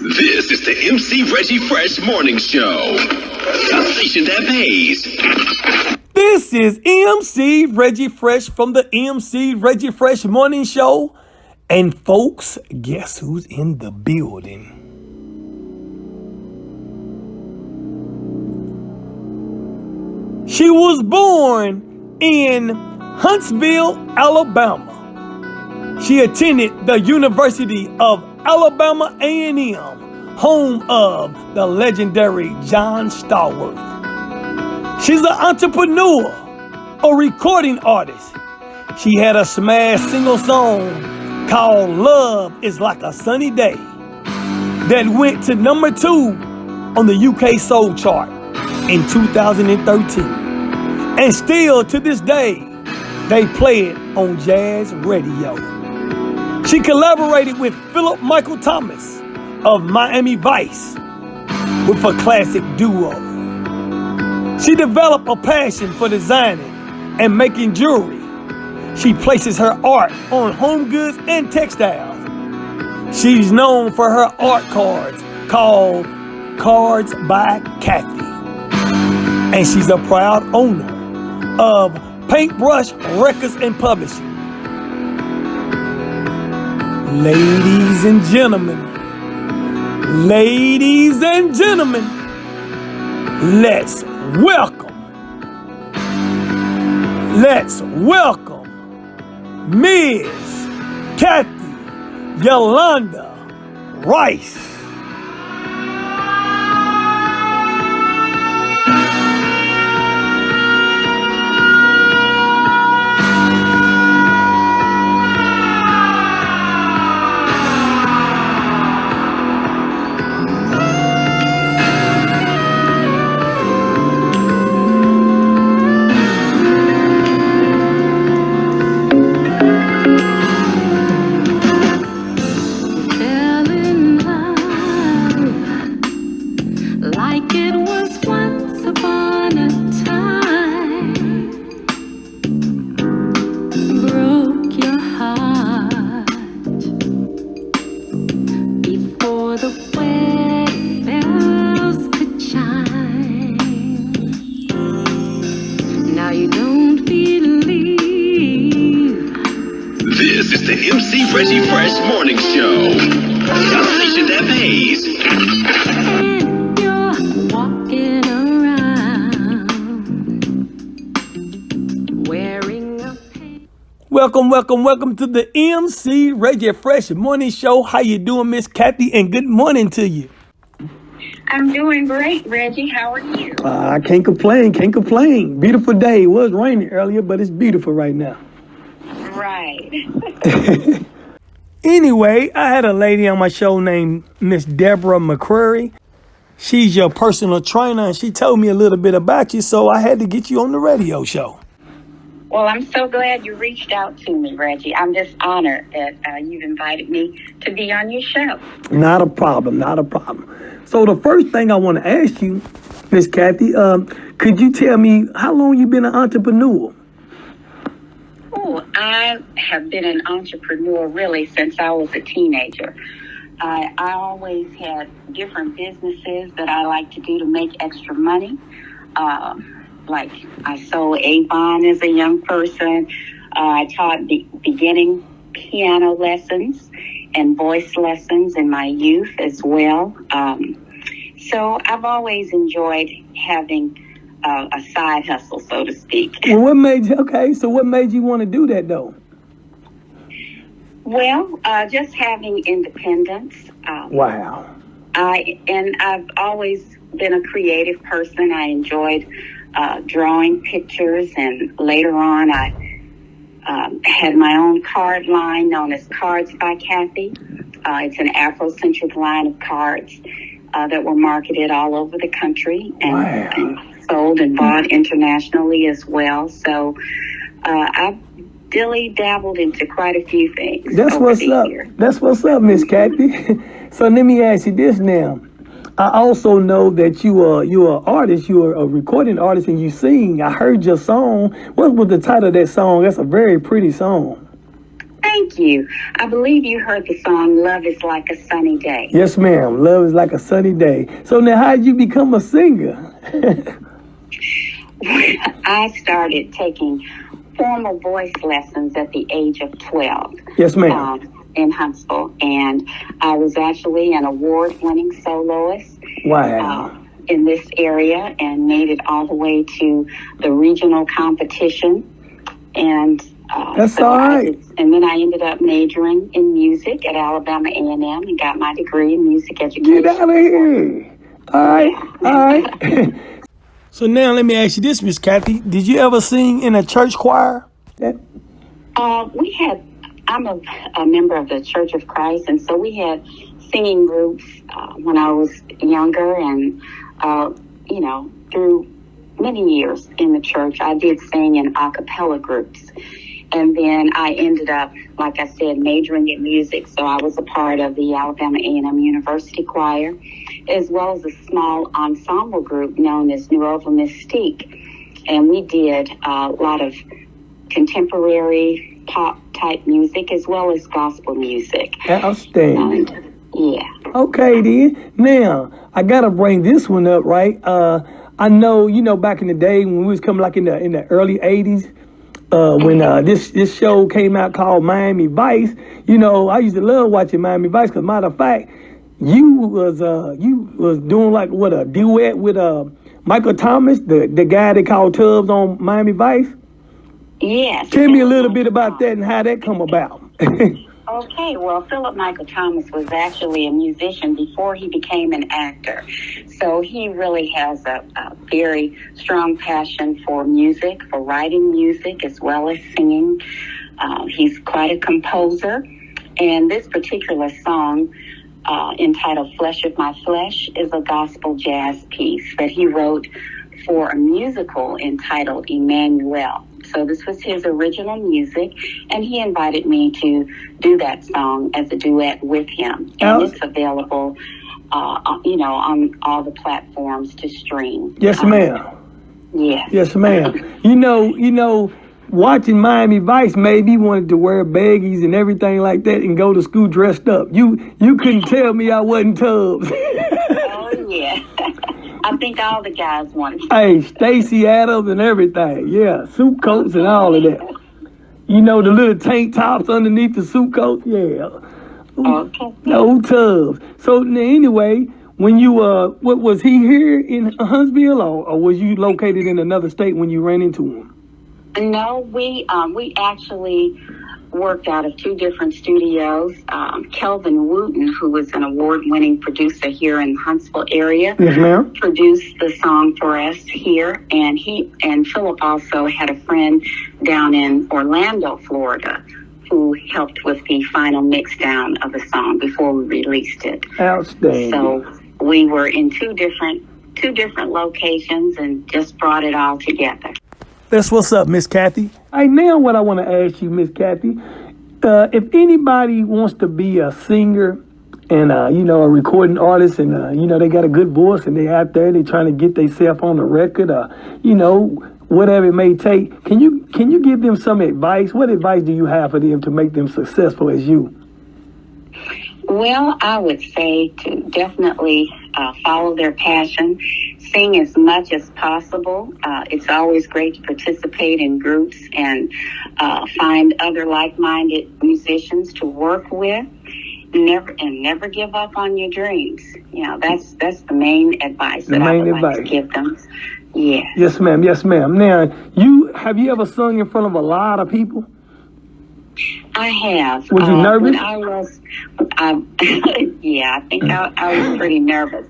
This is the MC Reggie Fresh Morning Show. A station that pays. This is MC Reggie Fresh from the MC Reggie Fresh Morning Show. And folks, guess who's in the building? She was born in Huntsville, Alabama. She attended the University of Alabama A&M, home of the legendary John Stallworth. She's an entrepreneur, a recording artist. She had a smash single song called Love is Like a Sunny Day that went to number 2 on the UK Soul Chart in 2013. And still to this day, they play it on jazz radio. She collaborated with Philip Michael Thomas of Miami Vice with a classic duo. She developed a passion for designing and making jewelry. She places her art on home goods and textiles. She's known for her art cards called Cards by Kathy. And she's a proud owner of Paintbrush Records and Publishing. Ladies and gentlemen, let's welcome Ms. Kathy Yolanda Rice. This is the MC Reggie Fresh Morning Show. A station that pays. And you're walking around wearing a Welcome to the MC Reggie Fresh Morning Show. How you doing, Miss Kathy? And good morning to you. I'm doing great, Reggie. How are you? I can't complain. Beautiful day. It was raining earlier, but it's beautiful right now. Right. Anyway, I had a lady on my show named Miss Deborah McCreary. She's your personal trainer, and she told me a little bit about you, so I had to get you on the radio show. Well, I'm so glad you reached out to me, Reggie. I'm just honored that you've invited me to be on your show. Not a problem. So the first thing I want to ask you, Miss Kathy, could you tell me how long you been an entrepreneur? Oh, I have been an entrepreneur really since I was a teenager. I always had different businesses that I like to do to make extra money. Like I sold Avon as a young person. I taught beginning piano lessons and voice lessons in my youth as well. So I've always enjoyed having a side hustle, so to speak. Well, what made you want to do that, though? Well, just having independence. Wow. I've always been a creative person. I enjoyed drawing pictures, and later on I had my own card line known as Cards by Kathy. It's an Afrocentric line of cards that were marketed all over the country and sold and bought internationally as well. So I've dilly-dabbled into quite a few things. That's what's up. That's what's up, Miss Kathy. So let me ask you this now. I also know that you're an artist, you're a recording artist, and you sing. I heard your song. What was the title of that song? That's a very pretty song. Thank you. I believe you heard the song Love is Like a Sunny Day. Yes, ma'am. Love is like a sunny day. So now, how did you become a singer? I started taking formal voice lessons at the age of 12. Yes, ma'am. In Huntsville. And I was actually an award-winning soloist. Wow. In this area, and made it all the way to the regional competition. And that's so all right. And then I ended up majoring in music at Alabama A&M and got my degree in music education. Get out of here. All right. All right. So now let me ask you this, Miss Kathy. Did you ever sing in a church choir? I'm a member of the Church of Christ, and so we had singing groups when I was younger, and through many years in the church, I did sing in a cappella groups. And then I ended up, like I said, majoring in music. So I was a part of the Alabama A&M University Choir, as well as a small ensemble group known as Nuova Mystique. And we did a lot of contemporary pop type music as well as gospel music. Outstanding. Yeah. Okay, then. Now, I got to bring this one up, right? I know, back in the day when we was coming like in the early 80s, when this show came out called Miami Vice, I used to love watching Miami Vice because, matter of fact, you was doing like a duet with Michael Thomas, the guy they called Tubbs on Miami Vice. Yes. Tell me a little bit about that and how that come about. Okay, well, Philip Michael Thomas was actually a musician before he became an actor. So he really has a very strong passion for music, for writing music as well as singing. He's quite a composer. And this particular song, entitled Flesh of My Flesh, is a gospel jazz piece that he wrote for a musical entitled Emmanuel. So this was his original music, and he invited me to do that song as a duet with him. And it's available, on all the platforms to stream. Yes, ma'am. Yes. Yes, ma'am. Watching Miami Vice made me wanted to wear baggies and everything like that and go to school dressed up. You couldn't tell me I wasn't Tubbs. Oh, yeah. I think all the guys wanted. Hey, Stacey Adams and everything. Yeah, suit coats and all of that. The little tank tops underneath the suit coat. Yeah. Okay. No Tubbs. So anyway, when you what was he here in Huntsville or was you located in another state when you ran into him? No, we actually worked out of two different studios. Kelvin Wooten, who was an award-winning producer here in the Huntsville area, yes, ma'am, produced the song for us here. And Philip also had a friend down in Orlando, Florida, who helped with the final mix down of the song before we released it. Outstanding. So we were in two different locations and just brought it all together. That's what's up, Miss Kathy. All right, now what I want to ask you, Miss Kathy, if anybody wants to be a singer and, a recording artist and, they got a good voice and they out there, they trying to get themselves on the record or, whatever it may take, can you give them some advice? What advice do you have for them to make them successful as you? Well, I would say to definitely follow their passion, sing as much as possible. It's always great to participate in groups and find other like-minded musicians to work with. Never give up on your dreams. That's the main advice that I would like to give them. Yeah. Yes, ma'am. Yes, ma'am. Now, have you ever sung in front of a lot of people? I have. Was you nervous? I think I was pretty nervous.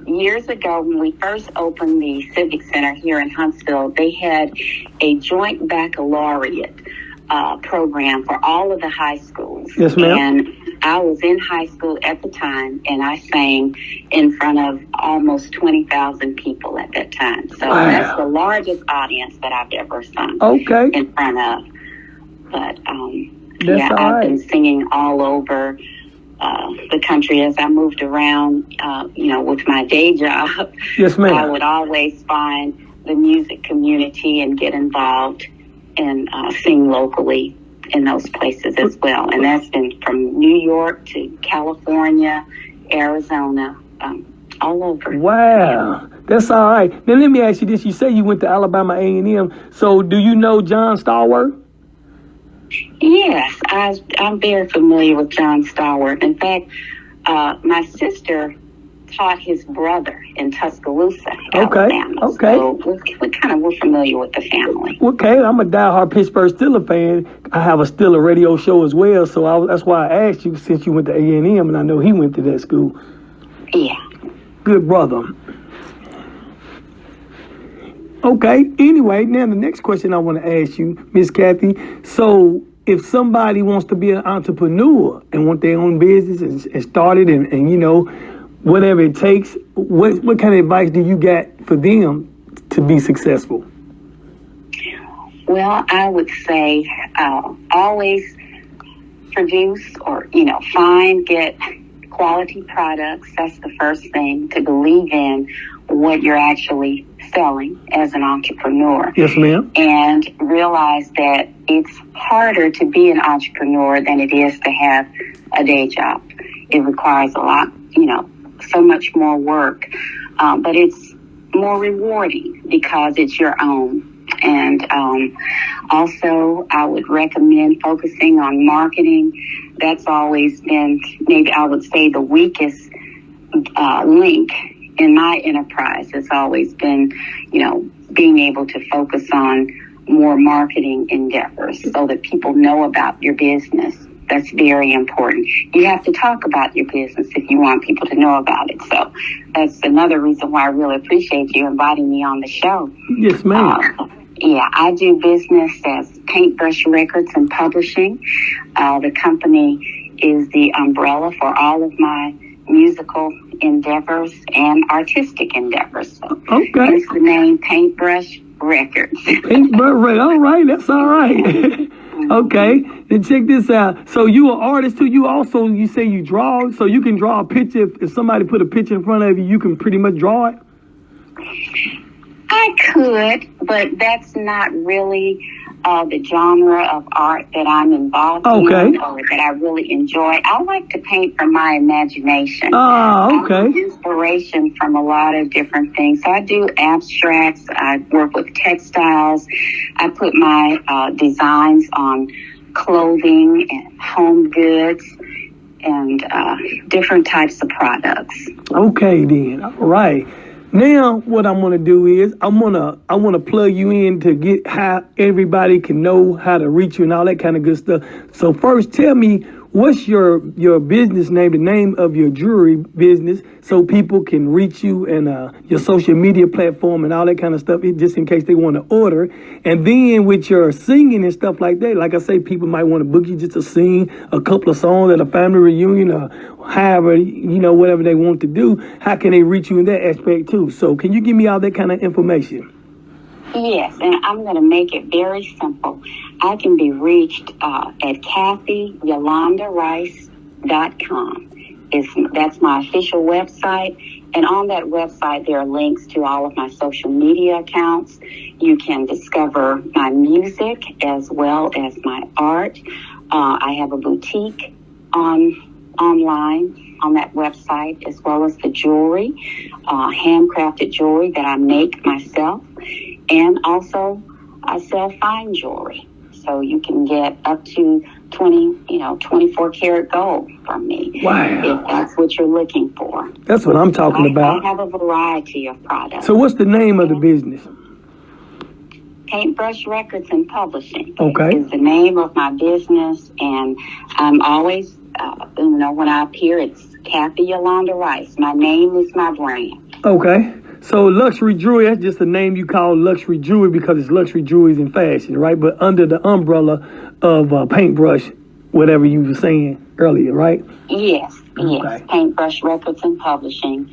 Years ago, when we first opened the Civic Center here in Huntsville, they had a joint baccalaureate program for all of the high schools. Yes, ma'am. And I was in high school at the time, and I sang in front of almost 20,000 people at that time. So That's the largest audience that I've ever sung in front of. But I've been singing all over the country as I moved around, with my day job. Yes, ma'am. I would always find the music community and get involved and sing locally in those places as well. And that's been from New York to California, Arizona, all over. Wow, that's all right. Now let me ask you this: you say you went to Alabama A&M, so do you know John Stallworth? Yes, I'm very familiar with John Stallworth. In fact, my sister taught his brother in Tuscaloosa, Alabama. Okay. So we're familiar with the family. Okay, I'm a diehard Pittsburgh Steelers fan. I have a Steelers radio show as well, so that's why I asked you, since you went to A&M, and I know he went to that school. Yeah. Good brother. Okay, anyway, now the next question I want to ask you, Miss Kathy. So if somebody wants to be an entrepreneur and want their own business and start it and you know, whatever it takes, what kind of advice do you got for them to be successful? Well, I would say always produce or, get quality products. That's the first thing, to believe in what you're actually selling as an entrepreneur. Yes, ma'am. And realize that it's harder to be an entrepreneur than it is to have a day job. It requires a lot, so much more work, but it's more rewarding because it's your own. And also, I would recommend focusing on marketing. That's always been, maybe I would say, the weakest link in my enterprise. Has always been, being able to focus on more marketing endeavors so that people know about your business. That's very important. You have to talk about your business if you want people to know about it. So that's another reason why I really appreciate you inviting me on the show. Yes, ma'am. Yeah, I do business as Paintbrush Records and Publishing. The company is the umbrella for all of my musical endeavors and artistic endeavors. So Okay. It's the name Paintbrush Records. Paintbrush Records. All right, that's all right. Okay, then check this out. So you an artist too. You say you draw, so you can draw a picture. If somebody put a picture in front of you, you can pretty much draw it. I could, but that's not really the genre of art that I'm involved in or that I really enjoy. I like to paint from my imagination. Oh, okay. I get inspiration from a lot of different things. So I do abstracts. I work with textiles. I put my designs on clothing and home goods and different types of products. Okay, then. All right. Now, what I'm gonna do is I wanna plug you in to get how everybody can know how to reach you and all that kind of good stuff. So first, tell me, what's your business name, the name of your jewelry business, so people can reach you and your social media platform and all that kind of stuff, just in case they want to order. And then with your singing and stuff like that, like I say, people might want to book you just to sing a couple of songs at a family reunion or however, whatever they want to do. How can they reach you in that aspect too? So can you give me all that kind of information? Yes, and I'm going to make it very simple. I can be reached at KathyYolandaRice.com. That's my official website. And on that website, there are links to all of my social media accounts. You can discover my music as well as my art. I have a boutique online on that website, as well as the jewelry, handcrafted jewelry that I make myself. And also, I sell fine jewelry. So you can get up to 24 karat gold from me. Wow. If that's what you're looking for. That's what I'm talking about. I have a variety of products. So what's the name of the business? Paintbrush Records and Publishing. Okay. Is the name of my business. And I'm always, when I appear, it's Kathy Yolanda Rice. My name is my brand. Okay. So luxury jewelry, that's just a name you call luxury jewelry because it's luxury jewelry in fashion, right? But under the umbrella of Paintbrush, whatever you were saying earlier, right? Yes, okay. Yes. Paintbrush Records and Publishing.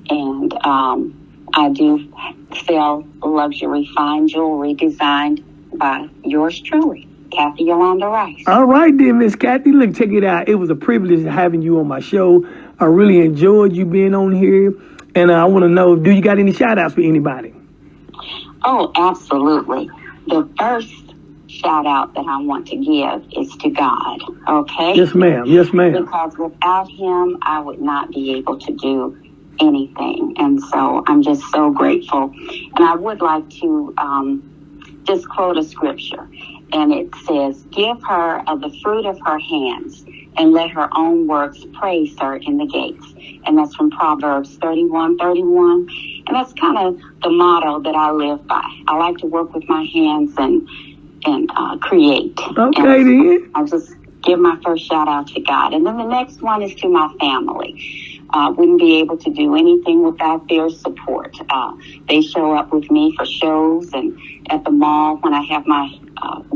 And I do sell luxury fine jewelry designed by yours truly, Kathy Yolanda Rice. All right then, Miss Kathy. Look, check it out. It was a privilege having you on my show. I really enjoyed you being on here. And I want to know, do you got any shout-outs for anybody? Oh, absolutely. The first shout out that I want to give is to God, okay? Yes, ma'am. Yes, ma'am. Because without him, I would not be able to do anything. And so I'm just so grateful. And I would like to just quote a scripture. And it says, give her of the fruit of her hands, and let her own works praise her in the gates. And that's from Proverbs 31:31. And that's kind of the motto that I live by. I like to work with my hands and create. Okay, then. I'll just give my first shout out to God. And then the next one is to my family. Wouldn't be able to do anything without their support. They show up with me for shows and at the mall when I have my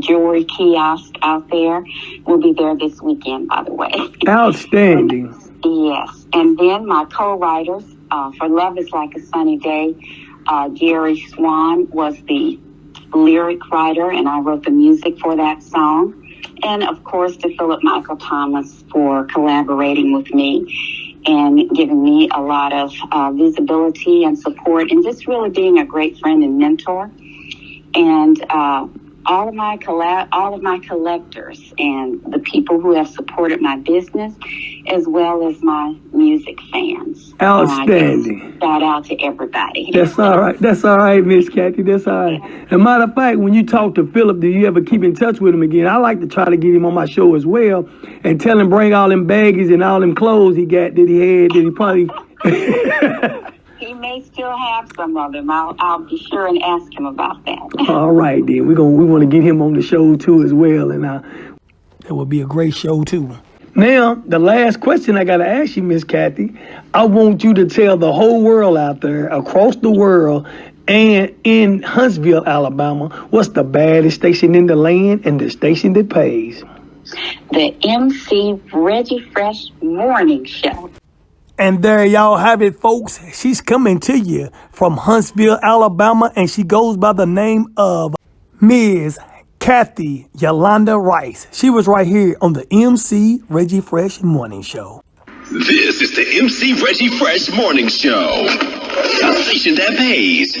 jewelry kiosk out there. We'll be there this weekend, by the way. Outstanding. Yes. And then my co-writers for Love is Like a Sunny Day, Gary Swan was the lyric writer, and I wrote the music for that song. And, of course, to Philip Michael Thomas for collaborating with me and giving me a lot of visibility and support, and just really being a great friend and mentor. And all of my collectors and the people who have supported my business, as well as my music fans. Outstanding. Shout out to everybody. That's all right. That's all right, Miss Kathy. That's all right. As a matter of fact, when you talk to Philip, do you ever keep in touch with him again? I like to try to get him on my show as well and tell him bring all them baggies and all them clothes he got that he had that he probably... He may still have some of them. I'll be sure and ask him about that. All right, then. We want to get him on the show, too, as well. And that would be a great show, too. Now, the last question I got to ask you, Miss Kathy, I want you to tell the whole world out there, across the world, and in Huntsville, Alabama, what's the baddest station in the land and the station that pays? The MC Reggie Fresh Morning Show. And there y'all have it, folks. She's coming to you from Huntsville, Alabama, and she goes by the name of Ms. Kathy Yolanda Rice. She was right here on the MC Reggie Fresh Morning Show. This is the MC Reggie Fresh Morning Show. A station that pays.